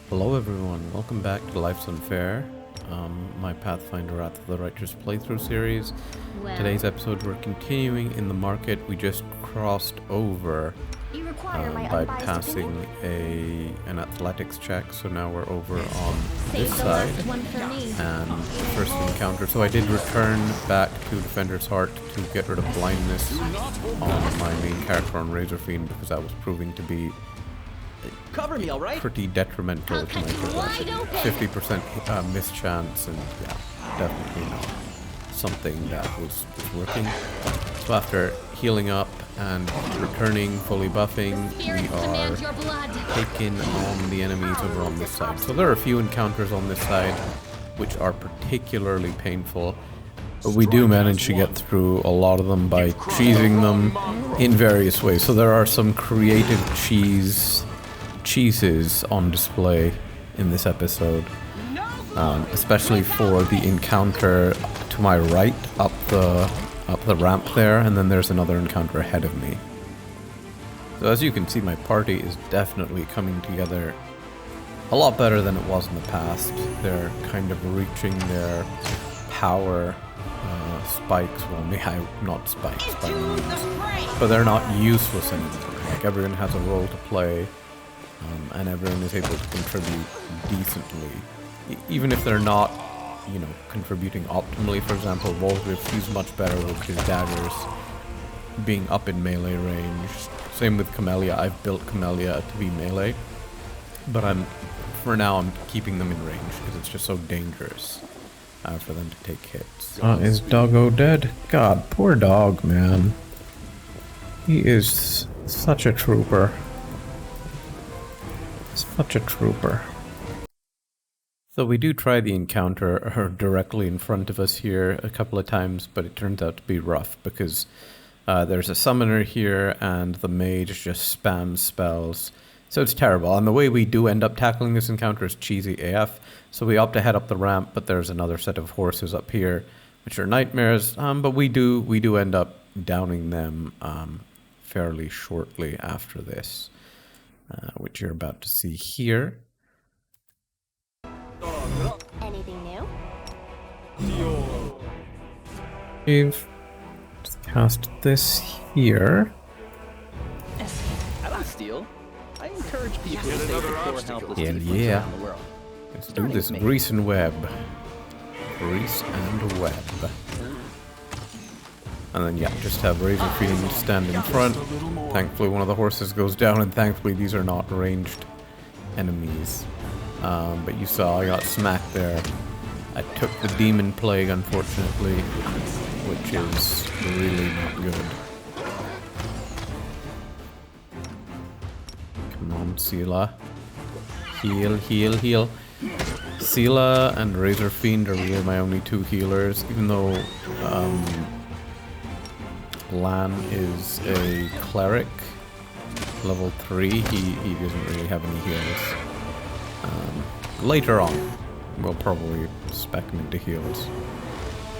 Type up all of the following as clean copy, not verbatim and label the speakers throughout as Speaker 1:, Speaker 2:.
Speaker 1: Hello everyone, welcome back to Life's Unfair, my Pathfinder Wrath of the Righteous playthrough series.
Speaker 2: Well,
Speaker 1: Today's episode we're continuing in the market. We just crossed over
Speaker 2: you require my
Speaker 1: by
Speaker 2: unbiased
Speaker 1: passing
Speaker 2: opinion?
Speaker 1: an athletics check, so now we're over on this
Speaker 2: Save the
Speaker 1: side.
Speaker 2: last one for me.
Speaker 1: And first encounter, so I did return back to Defender's Heart to get rid of blindness on my main character on Razor Fiend because that was proving to be
Speaker 3: Cover me, all right?
Speaker 1: pretty detrimental
Speaker 2: I'll
Speaker 1: to my
Speaker 2: cut you wide open.
Speaker 1: 50% mischance, and yeah, definitely not something that was working. So after healing up and returning, fully buffing,
Speaker 2: Spirit
Speaker 1: we
Speaker 2: demands
Speaker 1: are
Speaker 2: your blood.
Speaker 1: taking on the enemies over on this side. So there are a few encounters on this side which are particularly painful. But we do manage to get through a lot of them by cheesing them in various ways. So there are some creative cheeses on display in this episode, especially for the encounter to my right up the ramp there, and then there's another encounter ahead of me. So as you can see, my party is definitely coming together a lot better than it was in the past. They're kind of reaching their power spikes. Well, not spikes by any means, but they're not useless anymore. Like, everyone has a role to play, and everyone is able to contribute decently, even if they're not, contributing optimally. For example, Volgriff, he's much better with his daggers being up in melee range. Same with Camellia. I've built Camellia to be melee, but for now I'm keeping them in range because it's just so dangerous for them to take hits. Is Doggo dead? God, poor dog, man. He is such a trooper. Such a trooper. So we do try the encounter directly in front of us here a couple of times, but it turns out to be rough because there's a summoner here and the mage just spams spells. So it's terrible. And the way we do end up tackling this encounter is cheesy AF. So we opt to head up the ramp, but there's another set of horses up here, which are nightmares. But we do end up downing them fairly shortly after this, which you're about to see here.
Speaker 2: Anything new?
Speaker 1: We've just cast this here.
Speaker 3: I don't steal. I encourage people to save the poor and helpless
Speaker 1: Yeah,
Speaker 3: people
Speaker 1: yeah.
Speaker 3: around the world.
Speaker 1: Let's do
Speaker 3: Starting
Speaker 1: this.
Speaker 3: with me.
Speaker 1: Grease and web. Grease and web. And then, yeah, just have Razor Fiend stand in front. Thankfully, one of the horses goes down, and thankfully, these are not ranged enemies. But you saw I got smacked there. I took the Demon Plague, unfortunately, which is really not good. Come on, Sela. Heal, heal, heal. Sela and Razor Fiend are really my only two healers, even though Lan is a cleric, level 3. He doesn't really have any heals. Later on, we'll probably spec him into heals.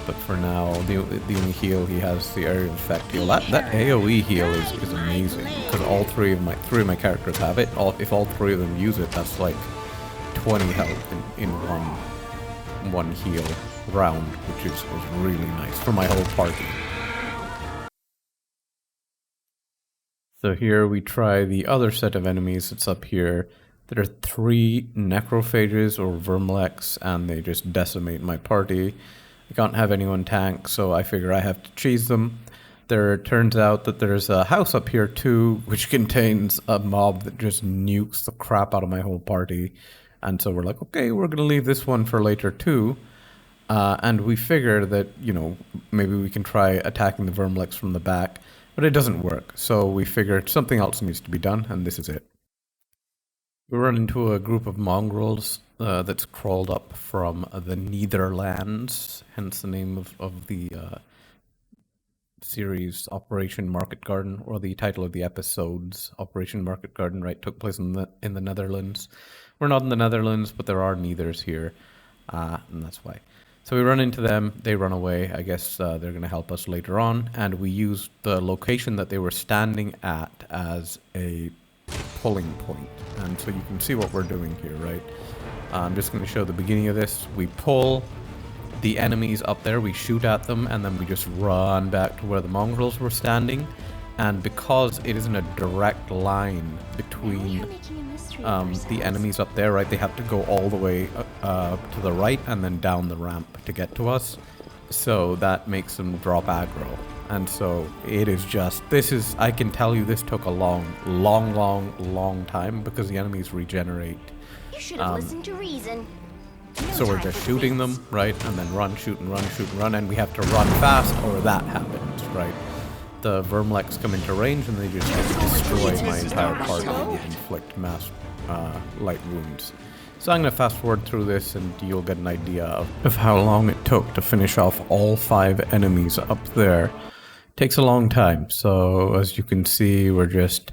Speaker 1: But for now, the only heal he has, the area of effect heal. That AoE heal is amazing because all three of my characters have it. If all three of them use it, that's like 20 health in one heal round, which is really nice for my whole party. So here we try the other set of enemies that's up here. There are 3 necrophages or vermleks, and they just decimate my party. I can't have anyone tank, so I figure I have to cheese them. There turns out that there's a house up here too, which contains a mob that just nukes the crap out of my whole party. And so we're like, okay, we're going to leave this one for later too. And we figure that, maybe we can try attacking the vermleks from the back, but it doesn't work. So we figured something else needs to be done, and this is it. We run into a group of mongrels that's crawled up from the Neatherlanders, hence the name of the series, Operation Market Garden, or the title of the episodes, Operation Market Garden, right? Took place in the Netherlands. We're not in the Netherlands, but there are Neathers here, and that's why. So we run into them, they run away. I guess they're going to help us later on, and we use the location that they were standing at as a pulling point. And so you can see what we're doing here, right? I'm just going to show the beginning of this. We pull the enemies up there, we shoot at them, and then we just run back to where the mongrels were standing. And because it isn't a direct line between the enemies up there, right, they have to go all the way to the right and then down the ramp to get to us. So that makes them drop aggro. And so it is just, I can tell you this took a long time because the enemies regenerate.
Speaker 2: You should have listened to reason.
Speaker 1: So we're just shooting them, right, and then run, shoot and run, shoot and run, and we have to run fast or that happens, right? The Vermleks come into range and they just destroy my entire party and inflict mass light wounds. So I'm going to fast forward through this and you'll get an idea of how long it took to finish off all 5 enemies up there. Takes a long time, so as you can see, we're just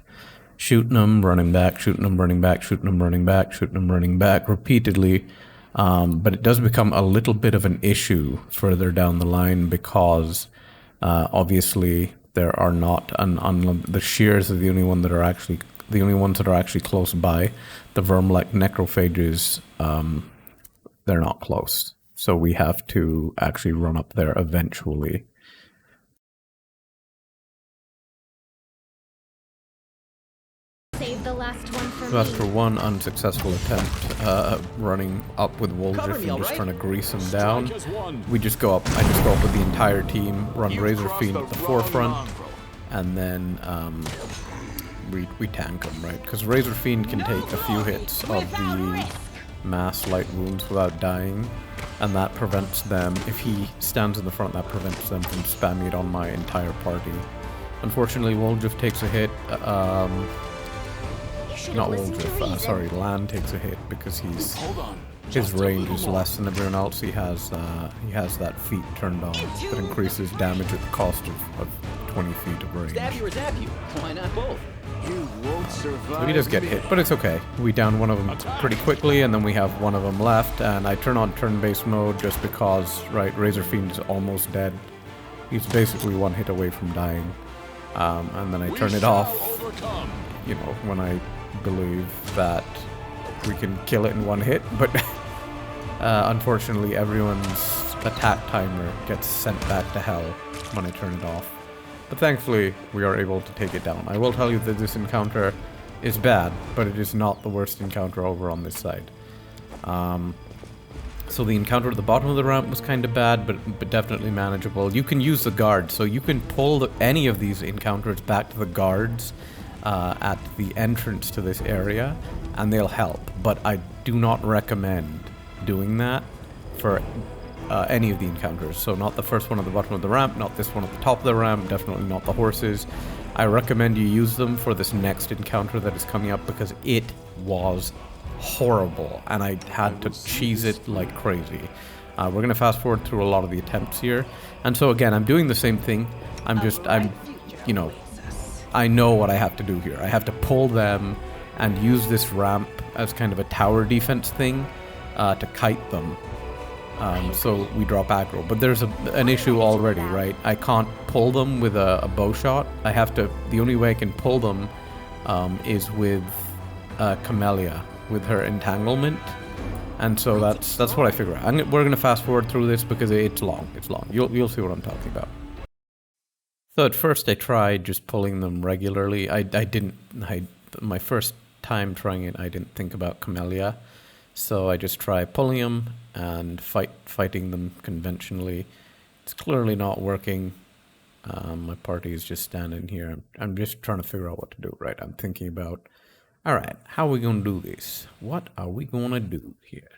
Speaker 1: shooting them, running back, shooting them, running back, shooting them, running back, shooting them, running back repeatedly. But it does become a little bit of an issue further down the line because obviously there are not the Schirs are the only ones that are actually close by. The Vermlek necrophages, they're not close, so we have to actually run up there eventually.
Speaker 2: Save the last one for
Speaker 1: So after one unsuccessful attempt running up with Woljif and just trying to grease him down, we just go up. I just go up with the entire team, run Razor Fiend at the forefront, and then we tank him, right? Because Razor Fiend can take a few hits of the mass light wounds without dying, and that prevents them, if he stands in the front, that prevents them from spamming it on my entire party. Unfortunately, Woljif takes a hit. Not Woljif, sorry, Lan takes a hit because his range is less than everyone else. He has that feat turned on that increases damage at the cost of 20 feet of range.
Speaker 3: Stab you or zap you? Why not both?
Speaker 4: You won't survive.
Speaker 1: So he does get hit, but it's okay. We down one of them pretty quickly, and then we have one of them left, and I turn on turn-based mode just because, right, Razor Fiend is almost dead. He's basically one hit away from dying. And then I turn it off, you know, when I believe that we can kill it in one hit, but unfortunately everyone's attack timer gets sent back to hell when I turn it off. But thankfully we are able to take it down. I will tell you that this encounter is bad, but it is not the worst encounter over on this side. So the encounter at the bottom of the ramp was kind of bad, but definitely manageable. You can use the guards, so you can pull any of these encounters back to the guards at the entrance to this area, and they'll help. But I do not recommend doing that for any of the encounters. So not the first one at the bottom of the ramp, not this one at the top of the ramp, definitely not the horses. I recommend you use them for this next encounter that is coming up because it was horrible and I had to cheese it like crazy. We're going to fast forward through a lot of the attempts here. And so again, I'm doing the same thing. You know, I know what I have to do here. I have to pull them and use this ramp as kind of a tower defense thing to kite them. So we drop aggro. But there's an issue already, right? I can't pull them with a bow shot. The only way I can pull them is with Camellia, with her entanglement. And so that's what I figure out. We're going to fast forward through this because it's long. It's long. You'll see what I'm talking about. So at first I tried just pulling them regularly. My first time trying it, I didn't think about Camellia. So I just try pulling them and fighting them conventionally. It's clearly not working. My party is just standing here. I'm just trying to figure out what to do, right? I'm thinking about, all right, how are we going to do this? What are we going to do here?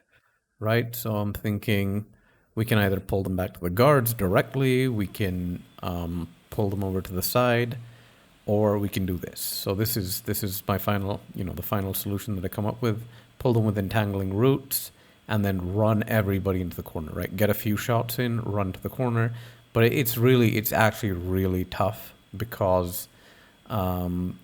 Speaker 1: Right? So I'm thinking we can either pull them back to the guards directly, we can pull them over to the side, or we can do this. So this is my final, the final solution that I come up with. Pull them with entangling roots, and then run everybody into the corner, right? Get a few shots in, run to the corner. But it's actually really tough because of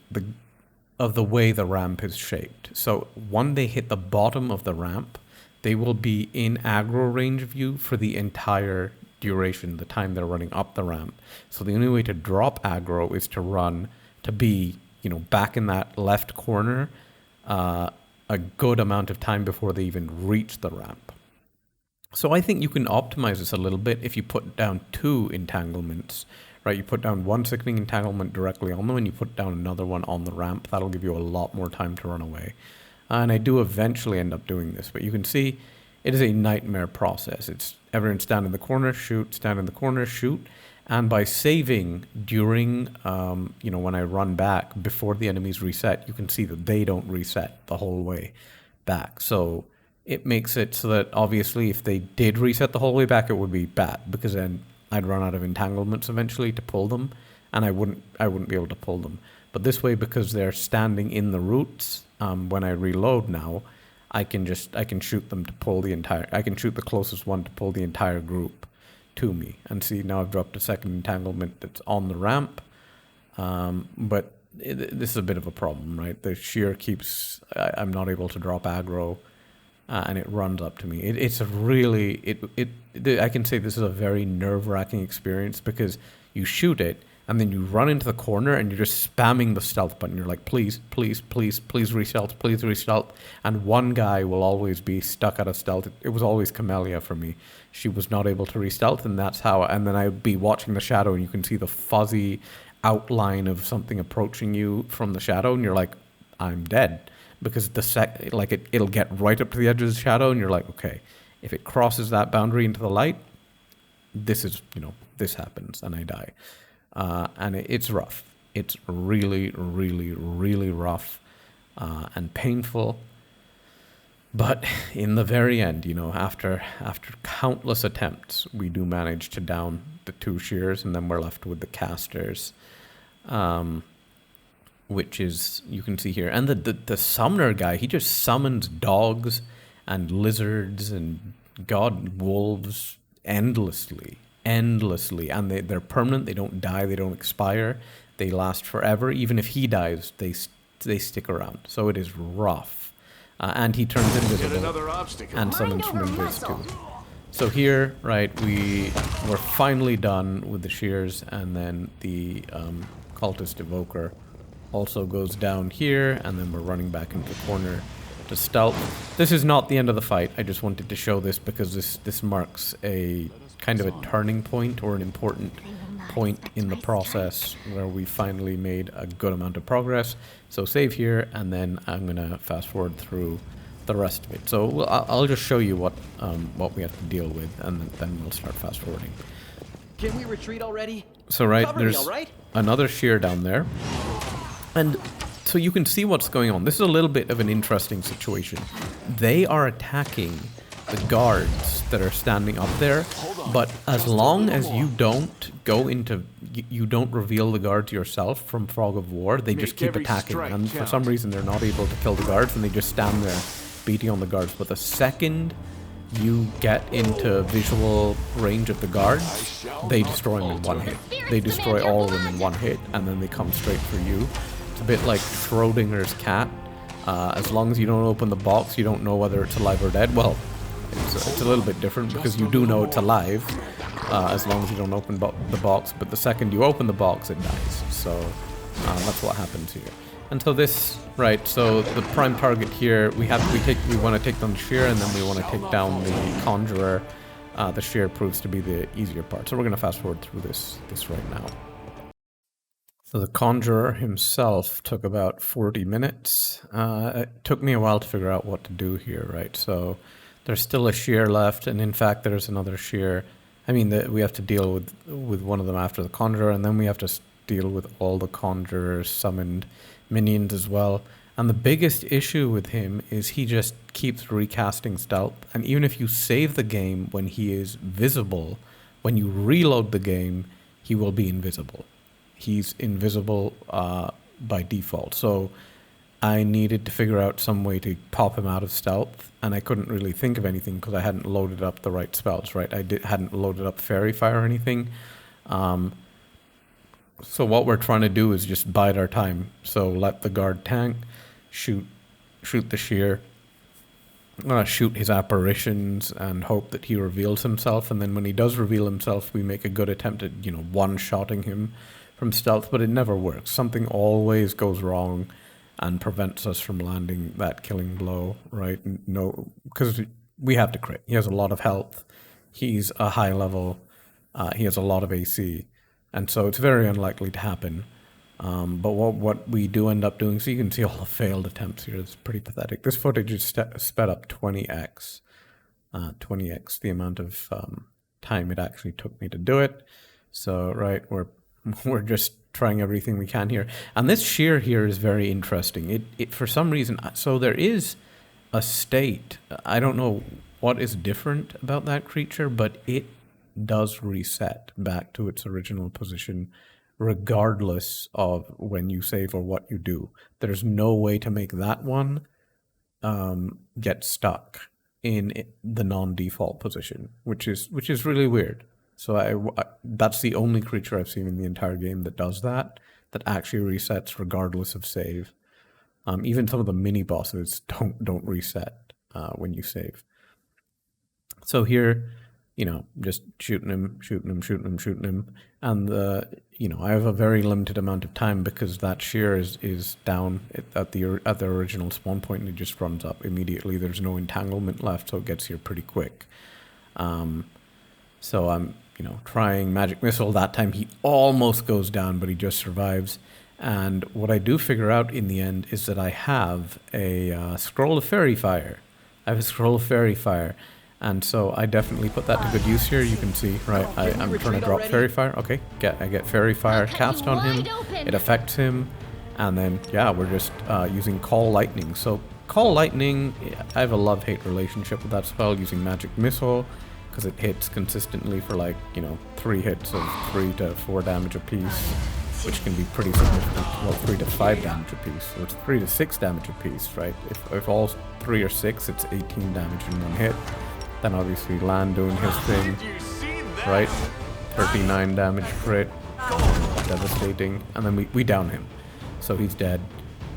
Speaker 1: the way the ramp is shaped. So when they hit the bottom of the ramp, they will be in aggro range of you for the entire duration, the time they're running up the ramp. So the only way to drop aggro is to run, to be back in that left corner a good amount of time before they even reach the ramp. So I think you can optimize this a little bit if you put down 2 entanglements, right? You put down 1 sickening entanglement directly on them, and you put down another one on the ramp. That'll give you a lot more time to run away. And I do eventually end up doing this, but you can see it is a nightmare process. It's everyone stand in the corner, shoot, stand in the corner, shoot. And by saving during, when I run back before the enemies reset, you can see that they don't reset the whole way back. So it makes it so that obviously if they did reset the whole way back, it would be bad, because then I'd run out of entanglements eventually to pull them, and I wouldn't be able to pull them. But this way, because they're standing in the roots, when I reload now, I can shoot them to pull I can shoot the closest one to pull the entire group to me. And see, now I've dropped a second entanglement that's on the ramp. But this is a bit of a problem, right? The Schir keeps, I'm not able to drop aggro, and it runs up to me. It's a really, I can say this is a very nerve-wracking experience, because you shoot it, and then you run into the corner, and you're just spamming the stealth button. You're like, please, please, please, please re-stealth, please re-stealth. And one guy will always be stuck out of stealth. It was always Camellia for me. She was not able to re-stealth, and that's how, and then I'd be watching the shadow, and you can see the fuzzy outline of something approaching you from the shadow, and you're like, I'm dead. Because it'll get right up to the edge of the shadow, and you're like, okay, if it crosses that boundary into the light, this happens, and I die. And it's rough. It's really, really, really rough and painful. But in the very end, after countless attempts, we do manage to down the 2 Schirs, and then we're left with the casters, which is, you can see here. And the summoner guy, he just summons dogs and lizards and wolves endlessly. And they're permanent. They don't die. They don't expire. They last forever. Even if he dies, they stick around. So it is rough. And he turns invisible and summons from Invis too. So here, right, we're finally done with the Schirs, and then the cultist Evoker also goes down here, and then we're running back into the corner to stealth. This is not the end of the fight. I just wanted to show this because this marks a kind of a turning point, or an important point in the process where we finally made a good amount of progress. So save here, and then I'm gonna fast forward through the rest of it. So I'll just show you what we have to deal with, and then we'll start fast forwarding.
Speaker 3: Can we retreat already?
Speaker 1: So right,
Speaker 3: Cover me,
Speaker 1: there's
Speaker 3: all right?
Speaker 1: another Schir down there, and so you can see what's going on. This is a little bit of an interesting situation. They are attacking the guards that are standing up there, but as long as you don't you don't reveal the guards yourself from Fog of War, they just keep attacking, and for some reason they're not able to kill the guards, and they just stand there beating on the guards. But the second you get into visual range of the guards, they destroy them in one hit. They destroy all of them in one hit, and then they come straight for you. It's a bit like Schrodinger's cat. As long as you don't open the box, you don't know whether it's alive or dead. Well, it's a little bit different, because you do know it's alive, as long as you don't open the box, but the second you open the box, it dies. So that's what happens here. And so this, right, so the prime target here, we want to take down Schir, and then we want to take down the Conjurer. The Schir proves to be the easier part, so we're going to fast forward through this right now. So the Conjurer himself took about 40 minutes. It took me a while to figure out what to do here, right? So there's still a Schir left, and in fact there's another Schir. I mean, we have to deal with one of them after the Conjurer, and then we have to deal with all the Conjurer's summoned minions as well. And the biggest issue with him is he just keeps recasting stealth, and even if you save the game when he is visible, when you reload the game, he will be invisible. He's invisible by default. So I needed to figure out some way to pop him out of stealth, and I couldn't really think of anything because I hadn't loaded up the right spells, right? Hadn't loaded up Fairy Fire or anything. So what we're trying to do is just bide our time. So let the guard tank, shoot the Schir, shoot his apparitions, and hope that he reveals himself. And then when he does reveal himself, we make a good attempt at, one-shotting him stealth, but it never works. Something always goes wrong and prevents us from landing that killing blow, right? No, because we have to crit. He has a lot of health. He's a high level. He has a lot of AC, and so it's very unlikely to happen. But what we do end up doing, so you can see all the failed attempts here. It's pretty pathetic. This footage is sped up 20x. 20x the amount of time it actually took me to do it. So, right, we're just trying everything we can here. And this Schir here is very interesting. It for some reason, so there is a state. I don't know what is different about that creature, but it does reset back to its original position regardless of when you save or what you do. There's no way to make that one get stuck in the non-default position, which is really weird. So that's the only creature I've seen in the entire game that does that actually resets regardless of save. Even some of the mini bosses don't reset when you save. So here, just shooting him, and I have a very limited amount of time because that Schir is down at the original spawn point, and it just runs up immediately. There's no entanglement left, so it gets here pretty quick. So I'm trying Magic Missile. That time he almost goes down, but he just survives. And what I do figure out in the end is that I have a Scroll of Fairy Fire. And so I definitely put that to good use here. You can see, right, I'm trying to drop Fairy Fire. Okay, I get Fairy Fire cast on him. It affects him. And then, yeah, we're just using Call Lightning. So Call Lightning, I have a love-hate relationship with that spell, using Magic Missile, because it hits consistently for 3 hits of 3 to 4 damage apiece, which can be pretty significant. Well, 3 to 5 damage apiece. So it's 3 to 6 damage apiece, right? If all 3 or 6, it's 18 damage in one hit. Then obviously Lan doing his thing, right? 39 damage crit, devastating, and then we down him. So he's dead,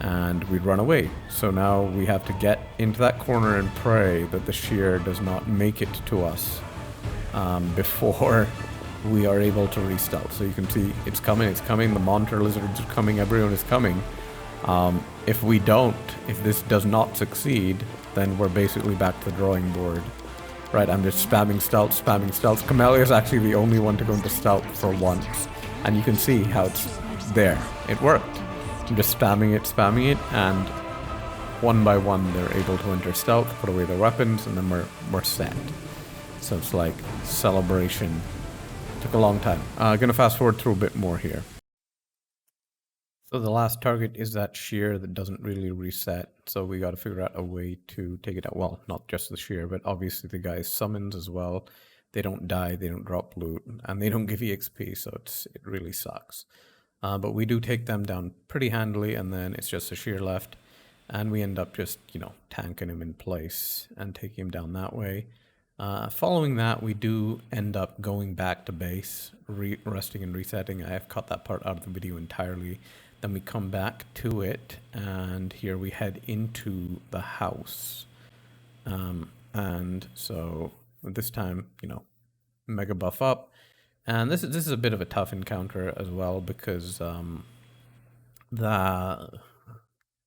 Speaker 1: and we run away. So now we have to get into that corner and pray that the Schir does not make it to us before we are able to re-stealth. So you can see it's coming, the monitor lizards are coming, everyone is coming. If this does not succeed, then we're basically back to the drawing board. Right, I'm just spamming stealth. Camellia is actually the only one to go into stealth for once. And you can see how it's there. It worked. I'm just spamming it, and one by one they're able to enter stealth, put away their weapons, and then we're set. So it's like celebration. Took a long time. Gonna fast forward through a bit more here. So the last target is that Schir that doesn't really reset, so we got to figure out a way to take it out. Well, not just the Schir, but obviously the guys summons as well. They don't die, they don't drop loot, and they don't give EXP, so it really sucks. But we do take them down pretty handily, and then it's just a Schir left, and we end up just, tanking him in place and taking him down that way. Following that, we do end up going back to base, resting and resetting. I have cut that part out of the video entirely. Then we come back to it, and here we head into the house. And so this time, mega buff up. And this is a bit of a tough encounter as well, because the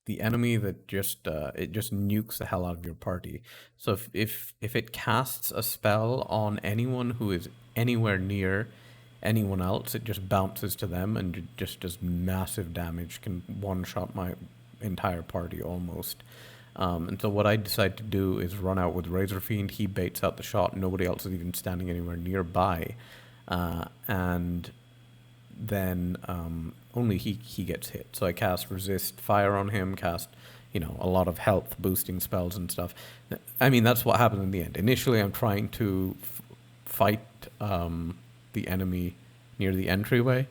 Speaker 1: enemy that just it just nukes the hell out of your party. So if it casts a spell on anyone who is anywhere near anyone else, it just bounces to them and just does massive damage, can one-shot my entire party almost. And so what I decide to do is run out with Razor Fiend. He baits out the shot. Nobody else is even standing anywhere nearby. And then only he gets hit. So I cast Resist Fire on him, cast a lot of health boosting spells and stuff. I mean, that's what happened in the end. Initially, I'm trying to fight the enemy near the entryway,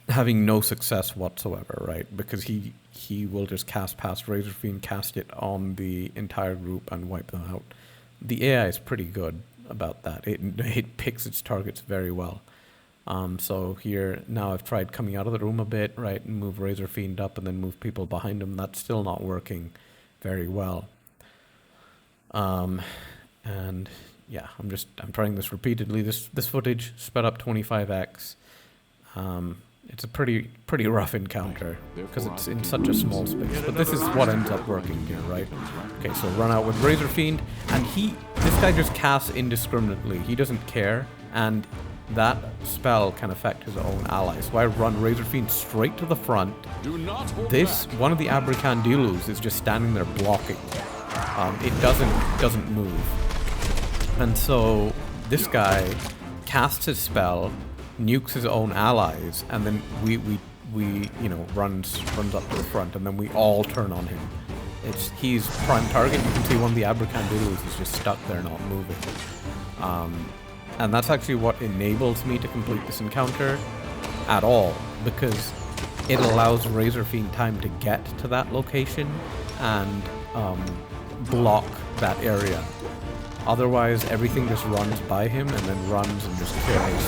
Speaker 1: having no success whatsoever, right? Because he will just cast past Razor Fiend, cast it on the entire group, and wipe them out. The AI is pretty good about that. It picks its targets very well. So here, now I've tried coming out of the room a bit, right, and move Razor Fiend up and then move people behind him. That's still not working very well. And yeah, I'm trying this repeatedly. This footage sped up 25x. It's a pretty rough encounter because it's in such a small space. But this is what ends up working here, right? Okay, so run out with Razor Fiend, and this guy just casts indiscriminately. He doesn't care, and that spell can affect his own allies. So I run Razor Fiend straight to the front. One of the Abracandilus is just standing there blocking. It doesn't move, and so this guy casts his spell, nukes his own allies, and then we runs up to the front, and then we all turn on him. He's prime target. You can see one of the Abracandilus is just stuck there, not moving. And that's actually what enables me to complete this encounter at all, because it allows Razor Fiend time to get to that location and block that area. Otherwise, everything just runs by him and then runs and just kills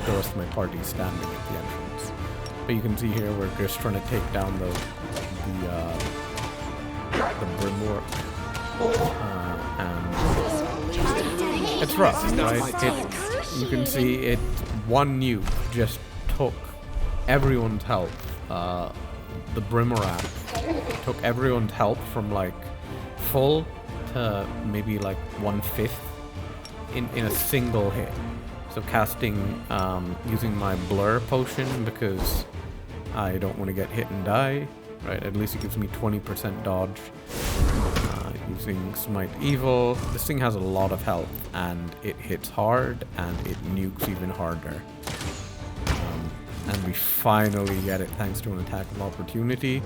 Speaker 1: the rest of my party standing at the entrance. But you can see here we're just trying to take down the Brimorak, and it's rough, right? You can see one nuke just took everyone's health. The Brimorak took everyone's health from like full to maybe like 1/5 in a single hit. So casting, using my blur potion because I don't want to get hit and die, right? At least it gives me 20% dodge. Using Smite Evil, this thing has a lot of health and it hits hard and it nukes even harder. And we finally get it thanks to an attack of opportunity.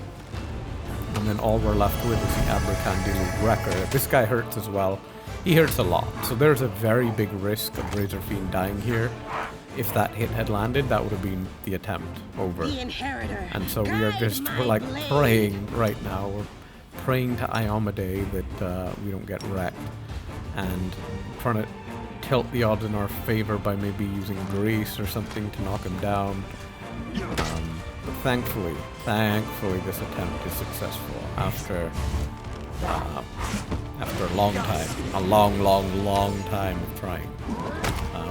Speaker 1: And then all we're left with is the Abracandilu Wrecker. This guy hurts as well. He hurts a lot, so there's a very big risk of Razor Fiend dying here. If that hit had landed, that would have been the attempt over. And so we're like praying right now. We're praying to Iomade that we don't get wrecked, and trying to tilt the odds in our favor by maybe using grease or something to knock him down. But thankfully, this attempt is successful after a long time, a long time of trying.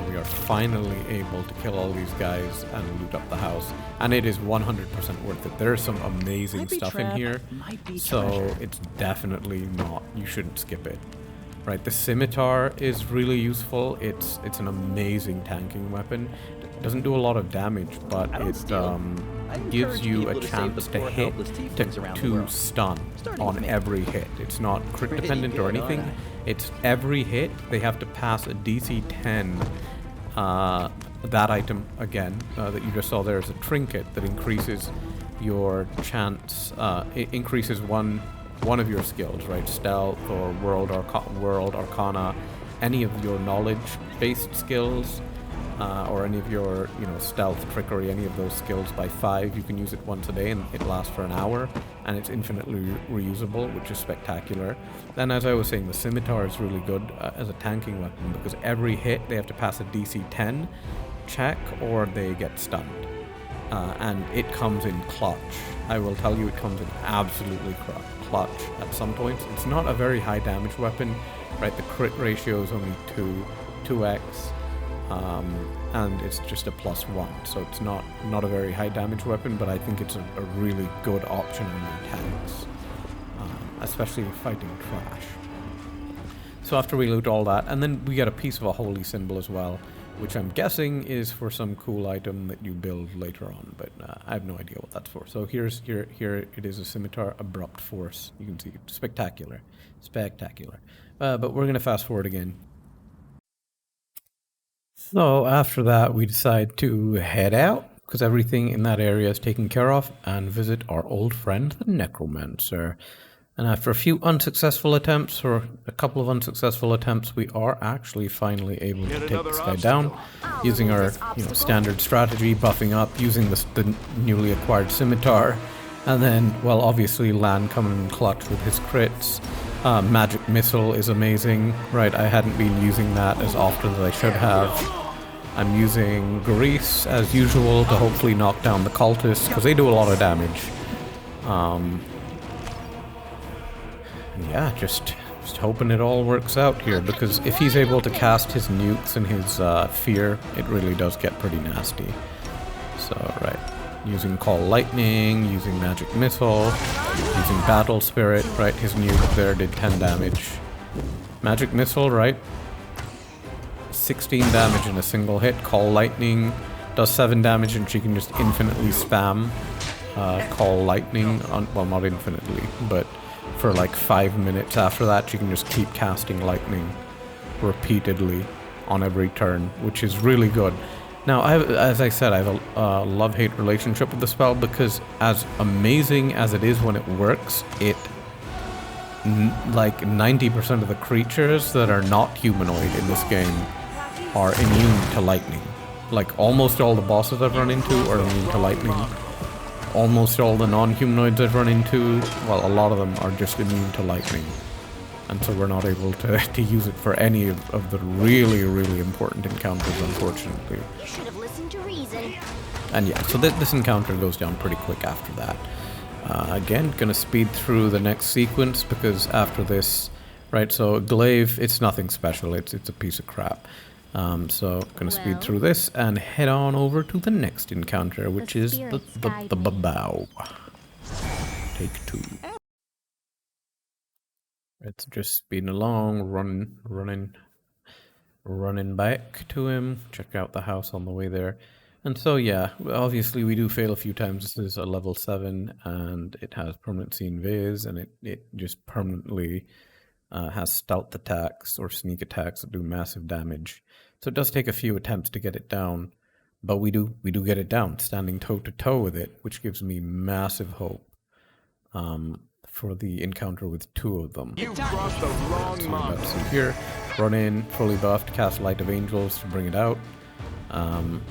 Speaker 1: We are finally able to kill all these guys and loot up the house, and it is 100% worth it. There's some amazing stuff in here, so it's definitely not. You shouldn't skip it. Right, the scimitar is really useful. It's an amazing tanking weapon. It doesn't do a lot of damage, but it gives you a chance to hit to stun on every hit. It's not crit dependent or anything. It's every hit they have to pass a DC 10. That item again that you just saw there is a trinket that increases your chance. It increases one of your skills, right? Stealth or World Arcana, any of your knowledge-based skills, or any of your, stealth, trickery, any of those skills by 5. You can use it once a day, and it lasts for an hour, and it's infinitely reusable, which is spectacular. Then, as I was saying, the scimitar is really good as a tanking weapon because every hit they have to pass a DC 10 check or they get stunned, and it comes in clutch. I will tell you, it comes in absolutely clutch at some points. It's not a very high damage weapon, right? The crit ratio is only 2x, and it's just a +1, so it's not a very high damage weapon, but I think it's a really good option on your tanks, especially fighting trash. So after we loot all that, and then we get a piece of a holy symbol as well, which I'm guessing is for some cool item that you build later on, but I have no idea what that's for. So here it is, a scimitar, Abrupt Force. You can see it. Spectacular. But we're gonna fast forward again. So after that, we decide to head out because everything in that area is taken care of, and visit our old friend, the Necromancer. And after a few unsuccessful attempts, or a couple of unsuccessful attempts, we are actually finally able to take this guy down using our standard strategy, buffing up, using the newly acquired scimitar, and then, well, obviously Lan coming in clutch with his crits. Magic Missile is amazing, right? I hadn't been using that as often as I should have. I'm using Grease as usual to hopefully knock down the cultists, because they do a lot of damage. Yeah, just hoping it all works out here, because if he's able to cast his nukes and his fear, it really does get pretty nasty. So, right. Using Call Lightning, using Magic Missile, using Battle Spirit, right? His nuke there did 10 damage. Magic Missile, right? 16 damage in a single hit. Call Lightning does 7 damage and she can just infinitely spam Call Lightning on, well, not infinitely, but for like 5 minutes after that she can just keep casting Lightning repeatedly on every turn, which is really good. Now, as I said, I have a love-hate relationship with the spell because as amazing as it is when it works, it like 90% of the creatures that are not humanoid in this game are immune to lightning. Like almost all the bosses I've run into are immune to lightning. Almost all the non-humanoids I've run into, well, a lot of them are just immune to lightning. And so we're not able to use it for any of the really, really important encounters, unfortunately.
Speaker 2: You should have listened to reason.
Speaker 1: And yeah, so this encounter goes down pretty quick after that. Again, gonna speed through the next sequence because after this, right, so Glaive, it's nothing special, it's a piece of crap. So gonna speed through this and head on over to the next encounter, which is the Babau. Take 2. It's just speeding along, running back to him. Check out the house on the way there. And so yeah, obviously we do fail a few times. This is a level 7 and it has permanency invis, and it just permanently has stealth attacks or sneak attacks that do massive damage. So it does take a few attempts to get it down, but we do get it down, standing toe to toe with it, which gives me massive hope for the encounter with 2 of them.
Speaker 4: You brought the wrong mob.
Speaker 1: So here, run in, fully buffed, cast Light of Angels to bring it out. And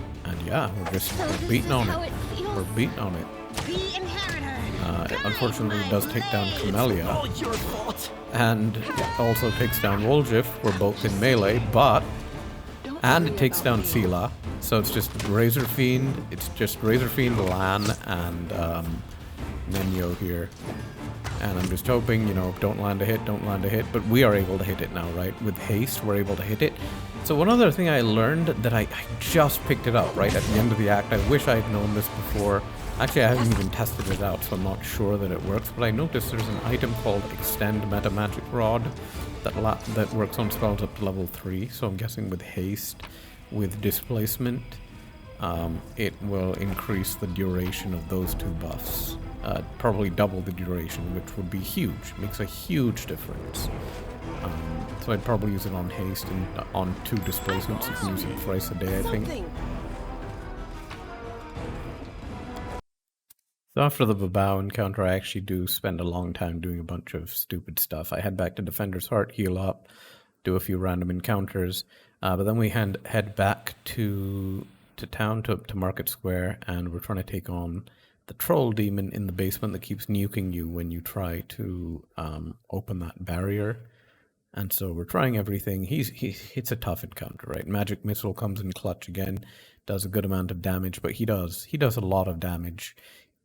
Speaker 1: yeah, we're beating on it. We're beating on it. It unfortunately does take down Camellia. And it also takes down Woljif. We're both in melee, and it takes down Sela. So it's just Razor Fiend. It's just Razor Fiend, Lan, and Nenyo here. And I'm just hoping, you know, don't land a hit. But we are able to hit it now, right? With haste, we're able to hit it. So one other thing I learned that I just picked it up, right, at the end of the act. I wish I had known this before. Actually, I haven't even tested it out, so I'm not sure that it works. But I noticed there's an item called Extend Meta Magic Rod that works on spells up to level 3. So I'm guessing with haste, with displacement, it will increase the duration of those 2 buffs. Probably double the duration, which would be huge. Makes a huge difference. So I'd probably use it on haste and on 2 displacements. You can use it thrice a day, I think. So after the Babau encounter, I actually do spend a long time doing a bunch of stupid stuff. I head back to Defender's Heart, heal up, do a few random encounters, but then we head back to town, to Market Square, and we're trying to take on the troll demon in the basement that keeps nuking you when you try to open that barrier. And so we're trying everything. It's a tough encounter, right? Magic Missile comes in clutch again, does a good amount of damage, but he does a lot of damage,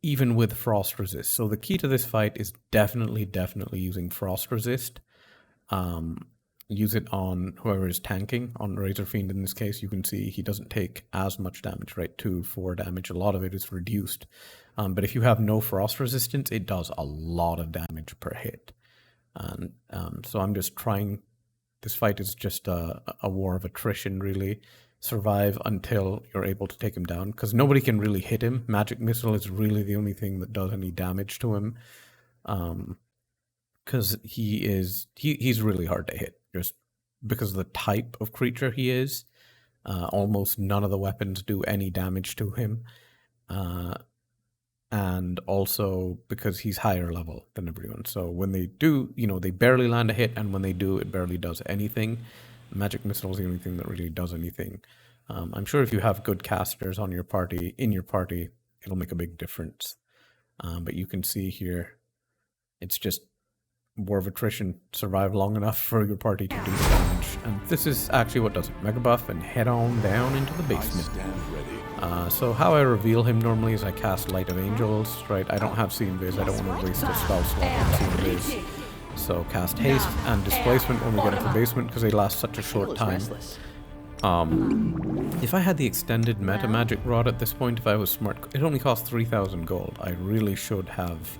Speaker 1: even with Frost Resist. So the key to this fight is definitely using Frost Resist. Use it on whoever is tanking. On Razor Fiend in this case, you can see he doesn't take as much damage, right? 2-4 damage. A lot of it is reduced. But if you have no Frost Resistance, it does a lot of damage per hit. And so I'm just trying. This fight is just a war of attrition, really. Survive until you're able to take him down, because nobody can really hit him. Magic Missile is really the only thing that does any damage to him. Because he's really hard to hit, just because of the type of creature he is. Almost none of the weapons do any damage to him. And also because he's higher level than everyone. So when they do, you know, they barely land a hit, and when they do, it barely does anything. Magic Missile is the only thing that really does anything. I'm sure if you have good casters in your party, it'll make a big difference. But you can see here, it's just war of attrition. Survive long enough for your party to do the damage. And this is actually what does it. Mega buff and head on down into the basement. So how I reveal him normally is I cast Light of Angels, right? I don't have C-Invis, I don't want to waste a spell slot on C-Invis. So cast haste and displacement when we get into the basement, because they last such a short time. If I had the extended meta magic rod at this point, if I was smart, it only cost 3,000 gold. I really should have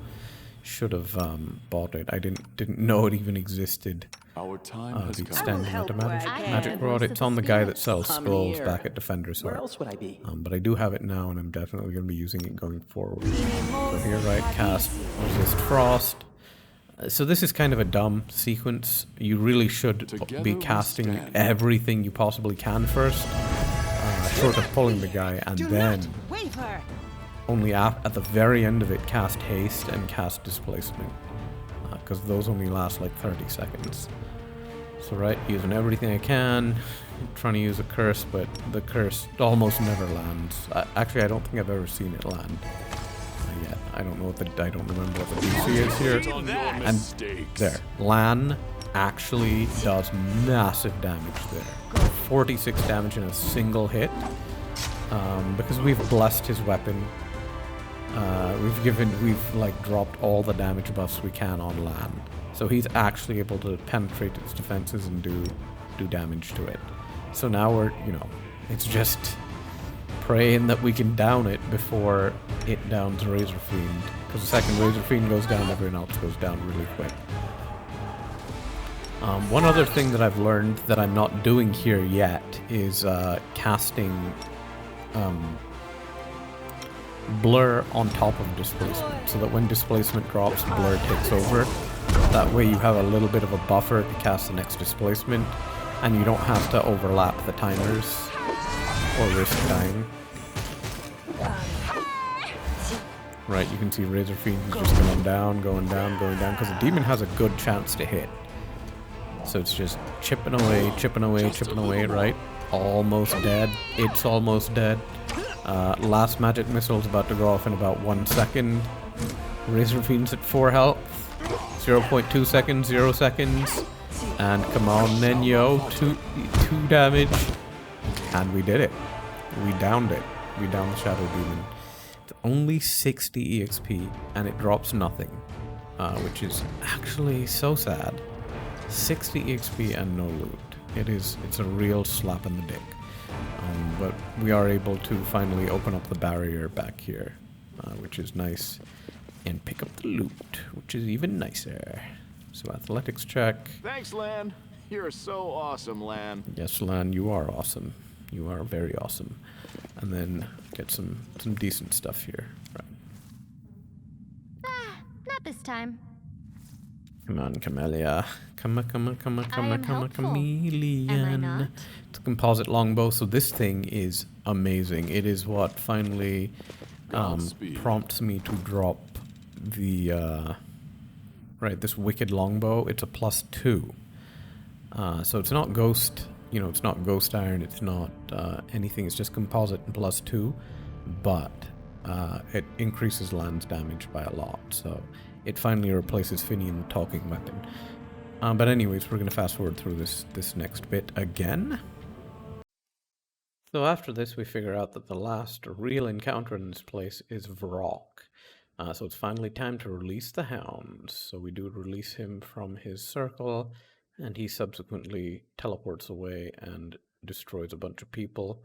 Speaker 1: bought it. I didn't know it even existed.
Speaker 4: Our time has
Speaker 1: The
Speaker 4: come.
Speaker 1: extended meta magic rod. It's on the guy that sells scrolls back at Defender's
Speaker 3: Where
Speaker 1: Heart.
Speaker 3: else would I be?
Speaker 1: But I do have it now, and I'm definitely going to be using it going forward. So here, right, cast Resist Frost. So this is kind of a dumb sequence. You really should be casting everything you possibly can first, short of pulling the guy, and then only at the very end of it cast Haste and cast Displacement, because those only last like 30 seconds. So right, using everything I can, trying to use a curse, but the curse almost never lands. Actually, I don't think I've ever seen it land. Yet. I don't remember what the DC is here. And there, Lan actually does massive damage there. 46 damage in a single hit. Because we've blessed his weapon. We've like dropped all the damage buffs we can on Lan. So he's actually able to penetrate its defenses and do damage to it. So now we're, it's just praying that we can down it before it downs Razor Fiend. Because the second Razor Fiend goes down, everyone else goes down really quick. One other thing that I've learned that I'm not doing here yet is casting Blur on top of Displacement. So that when Displacement drops, Blur takes over. That way you have a little bit of a buffer to cast the next Displacement. And you don't have to overlap the timers or risk dying. Right, you can see Razor Fiend is just going down, because the demon has a good chance to hit. So it's just chipping away, right? Almost dead. It's almost dead. Last magic missile's about to go off in about 1 second. Razor Fiend's at 4 health. 0.2 seconds, 0 seconds. And come on, Nenyo, 2 damage. And we did it. We downed it. We downed the Shadow Demon. It's only 60 EXP, and it drops nothing. Which is actually so sad. 60 EXP and no loot. It's a real slap in the dick. But we are able to finally open up the barrier back here, which is nice. And pick up the loot, which is even nicer. So athletics check.
Speaker 4: Thanks, Lan. You're so awesome, Lan.
Speaker 1: Yes, Lan, you are awesome. You are very awesome. And then get some decent stuff here. Right.
Speaker 2: Not this time.
Speaker 1: Come on, Camellia. Come on, chameleon.
Speaker 2: Am I not?
Speaker 1: It's a composite longbow, so this thing is amazing. It is what finally prompts me to drop the this wicked longbow. It's a +2. So it's not ghost, it's not ghost iron, it's not anything, it's just composite and +2, but it increases Lan's damage by a lot, so it finally replaces Finian the talking weapon. But anyways, we're going to fast forward through this next bit again. So after this, we figure out that the last real encounter in this place is Vrock. So it's finally time to release the hound. So we do release him from his circle, and he subsequently teleports away and destroys a bunch of people.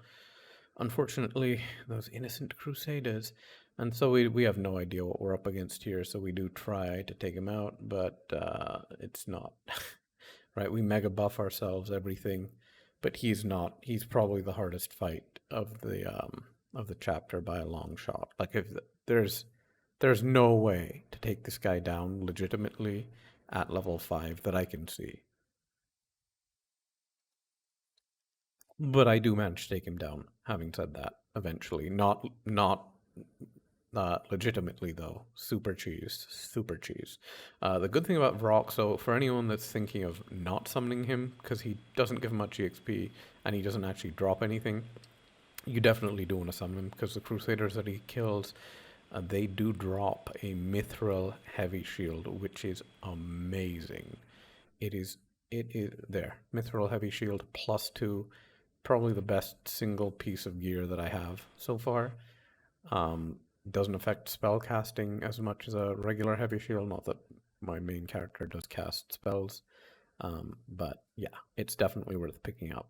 Speaker 1: Unfortunately, those innocent crusaders. And so we have no idea what we're up against here, so we do try to take him out, but it's not. Right, we mega buff ourselves, everything, but he's not. He's probably the hardest fight of the chapter by a long shot. Like, if there's no way to take this guy down legitimately at level 5 that I can see. But I do manage to take him down, having said that, eventually. Not legitimately, though. Super cheese. The good thing about Vrock, so for anyone that's thinking of not summoning him, because he doesn't give much EXP, and he doesn't actually drop anything, you definitely do want to summon him, because the Crusaders that he kills, they do drop a Mithril Heavy Shield, which is amazing. It is there. Mithril Heavy Shield +2, probably the best single piece of gear that I have so far. Doesn't affect spell casting as much as a regular heavy shield, not that my main character does cast spells, but yeah, it's definitely worth picking up.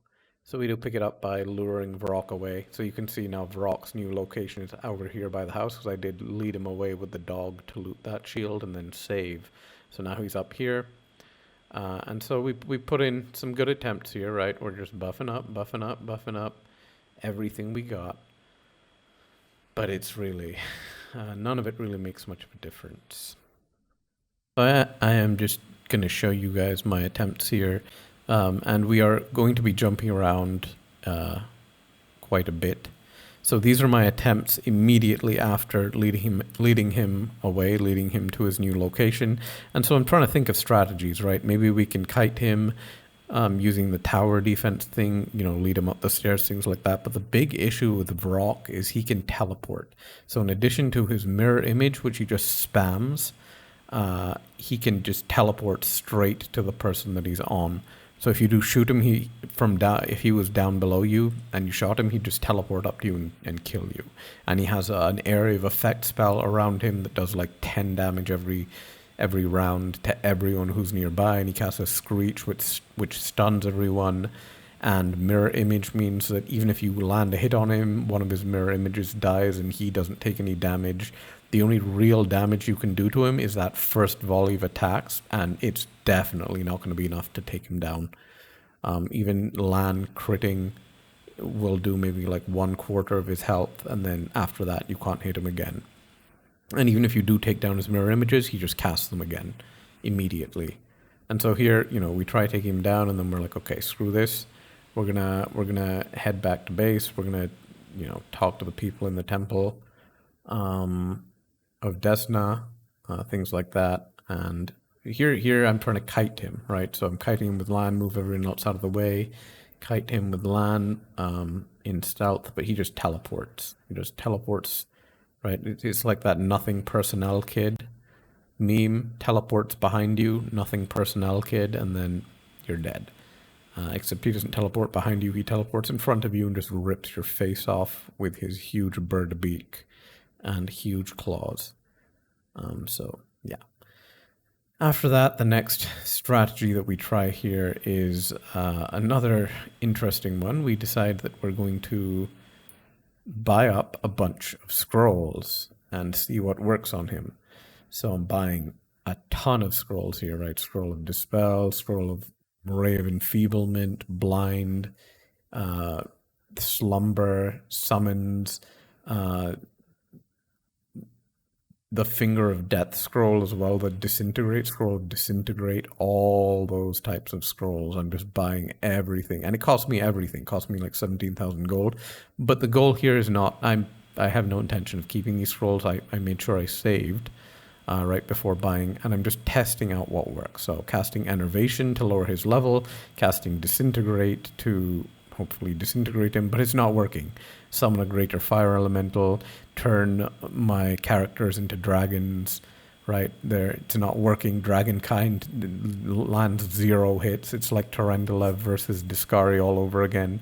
Speaker 1: So we do pick it up by luring Vrock away. So you can see now Vrock's new location is over here by the house, because I did lead him away with the dog to loot that shield and then save. So now he's up here. And so we put in some good attempts here, right? We're just buffing up everything we got. But it's really, none of it really makes much of a difference. So I am just going to show you guys my attempts here. And we are going to be jumping around quite a bit. So these are my attempts immediately after leading him away, leading him to his new location. And so I'm trying to think of strategies, right? Maybe we can kite him using the tower defense thing, lead him up the stairs, things like that. But the big issue with Vrock is he can teleport. So in addition to his mirror image, which he just spams, he can just teleport straight to the person that he's on. So if you do shoot him, if he was down below you and you shot him, he'd just teleport up to you and kill you. And he has an area of effect spell around him that does like 10 damage every round to everyone who's nearby. And he casts a Screech, which stuns everyone. And mirror image means that even if you land a hit on him, one of his mirror images dies and he doesn't take any damage. The only real damage you can do to him is that first volley of attacks, and it's definitely not going to be enough to take him down. Even land critting will do maybe like 1/4 of his health, and then after that you can't hit him again. And even if you do take down his mirror images, he just casts them again immediately. And so here, we try taking him down, and then we're like, okay, screw this. We're gonna head back to base. We're gonna, talk to the people in the temple of Desna, things like that. And here I'm trying to kite him, right? So I'm kiting him with land, move everyone else out of the way, kite him with land in stealth, but he just teleports. Right? It's like that nothing personnel kid meme, teleports behind you, nothing personnel kid, and then you're dead. Except he doesn't teleport behind you, he teleports in front of you and just rips your face off with his huge bird beak and huge claws. So, yeah. After that, the next strategy that we try here is another interesting one. We decide that we're going to buy up a bunch of scrolls and see what works on him. So I'm buying a ton of scrolls here, right? Scroll of Dispel, Scroll of Ray of Enfeeblement, Blind, Slumber, Summons, the Finger of Death scroll as well, the Disintegrate scroll of Disintegrate, all those types of scrolls. I'm just buying everything. And it cost me everything. It cost me like 17,000 gold. But the goal here is not, I have no intention of keeping these scrolls. I made sure I saved right before buying, and I'm just testing out what works. So casting Enervation to lower his level, casting Disintegrate to hopefully disintegrate him, but it's not working. Summon a Greater Fire Elemental, turn my characters into dragons, right? It's not working. Dragonkind lands 0 hits. It's like Tarandula versus Discari all over again.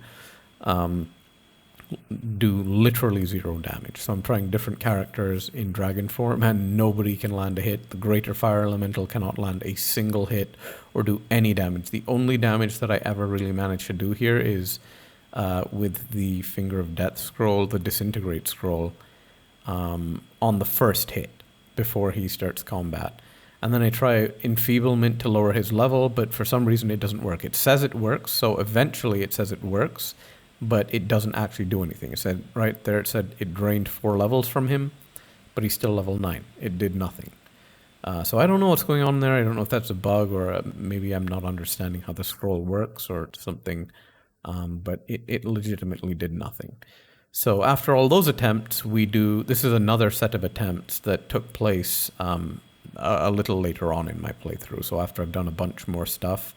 Speaker 1: Do literally 0 damage. So I'm trying different characters in dragon form, and nobody can land a hit. The Greater Fire Elemental cannot land a single hit or do any damage. The only damage that I ever really managed to do here is with the Finger of Death scroll, the Disintegrate scroll, on the first hit before he starts combat. And then I try Enfeeblement to lower his level, but for some reason it doesn't work. It says it works, so eventually it says it works, but it doesn't actually do anything. It said right there, it said it drained 4 levels from him, but he's still level 9. It did nothing. So I don't know what's going on there. I don't know if that's a bug, or maybe I'm not understanding how the scroll works or something, but it legitimately did nothing. So after all those attempts, this is another set of attempts that took place a little later on in my playthrough. So after I've done a bunch more stuff,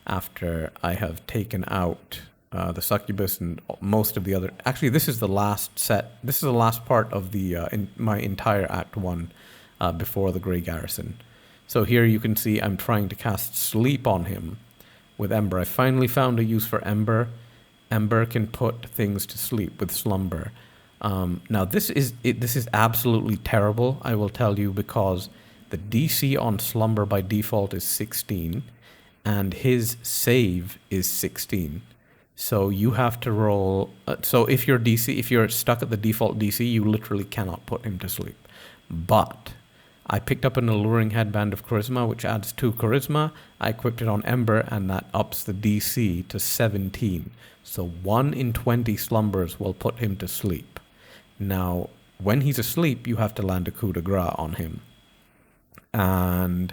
Speaker 1: after I have taken out the succubus and most of the other... Actually, this is the last set. This is the last part of my entire Act 1 before the Grey Garrison. So here you can see I'm trying to cast Sleep on him with Ember. I finally found a use for Ember. Ember can put things to sleep with Slumber. Now this is absolutely terrible, I will tell you, because the DC on Slumber by default is 16, and his save is 16. So you have to roll. So if you're stuck at the default DC, you literally cannot put him to sleep. But I picked up an alluring headband of charisma, which adds 2 charisma. I equipped it on Ember, and that ups the DC to 17. So 1 in 20 slumbers will put him to sleep. Now, when he's asleep, you have to land a coup de grace on him. And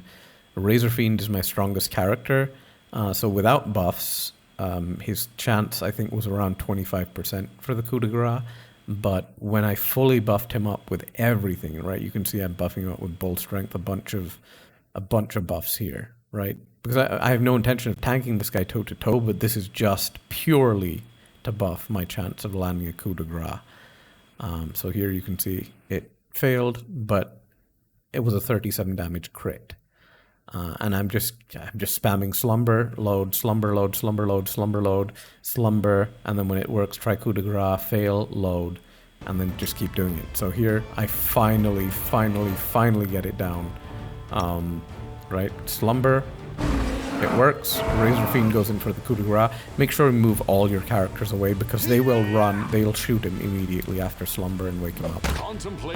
Speaker 1: Razor Fiend is my strongest character. So without buffs, his chance, I think, was around 25% for the coup de grace. But when I fully buffed him up with everything, right, you can see I'm buffing him up with Bull Strength, a bunch of buffs here, right? Because I have no intention of tanking this guy toe-to-toe, but this is just purely to buff my chance of landing a coup de grace. So here you can see it failed, but it was a 37 damage crit. And I'm just spamming slumber, load, slumber, load, slumber, load, slumber, load, slumber, and then when it works, try coup de grace, fail, load, and then just keep doing it. So here, I finally get it down. Right, slumber, it works. Razor Fiend goes in for the coup de grace. Make sure you move all your characters away because they'll shoot him immediately after slumber and wake him up.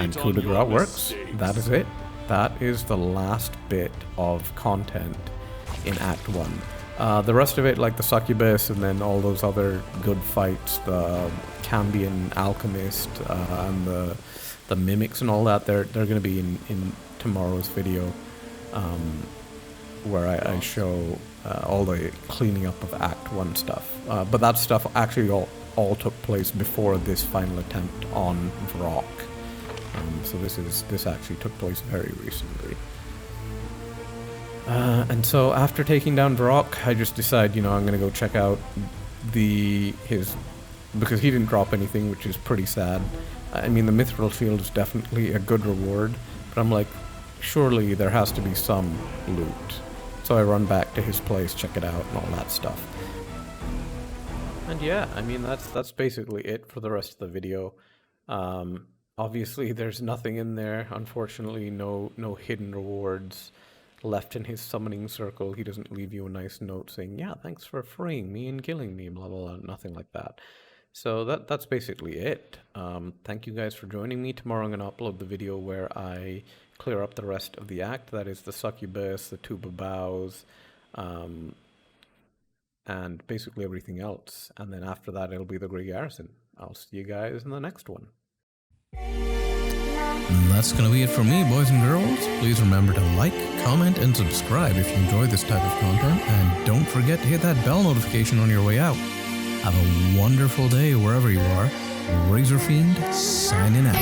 Speaker 1: And coup de grace works. That is it. That is the last bit of content in Act 1. The rest of it, like the Succubus and then all those other good fights, the Cambion Alchemist and the Mimics and all that, they're going to be in tomorrow's video, where I show all the cleaning up of Act 1 stuff. But that stuff actually all took place before this final attempt on Vrock. So this actually took place very recently. And so after taking down Vrock, I just decided, I'm going to go check out because he didn't drop anything, which is pretty sad. I mean, the Mithril Shield is definitely a good reward, but I'm like, surely there has to be some loot. So I run back to his place, check it out, and all that stuff. And yeah, I mean, that's basically it for the rest of the video. Obviously, there's nothing in there. Unfortunately, no hidden rewards left in his summoning circle. He doesn't leave you a nice note saying, yeah, thanks for freeing me and killing me, blah, blah, blah. Nothing like that. So that's basically it. Thank you guys for joining me. Tomorrow I'm going to upload the video where I clear up the rest of the act. That is the Succubus, the 2 Babaus, and basically everything else. And then after that, it'll be the Grey Garrison. I'll see you guys in the next one. That's going to be it for me, boys and girls. Please remember to like, comment, and subscribe if you enjoy this type of content. And don't forget to hit that bell notification on your way out. Have a wonderful day wherever you are. Razor Fiend, signing out.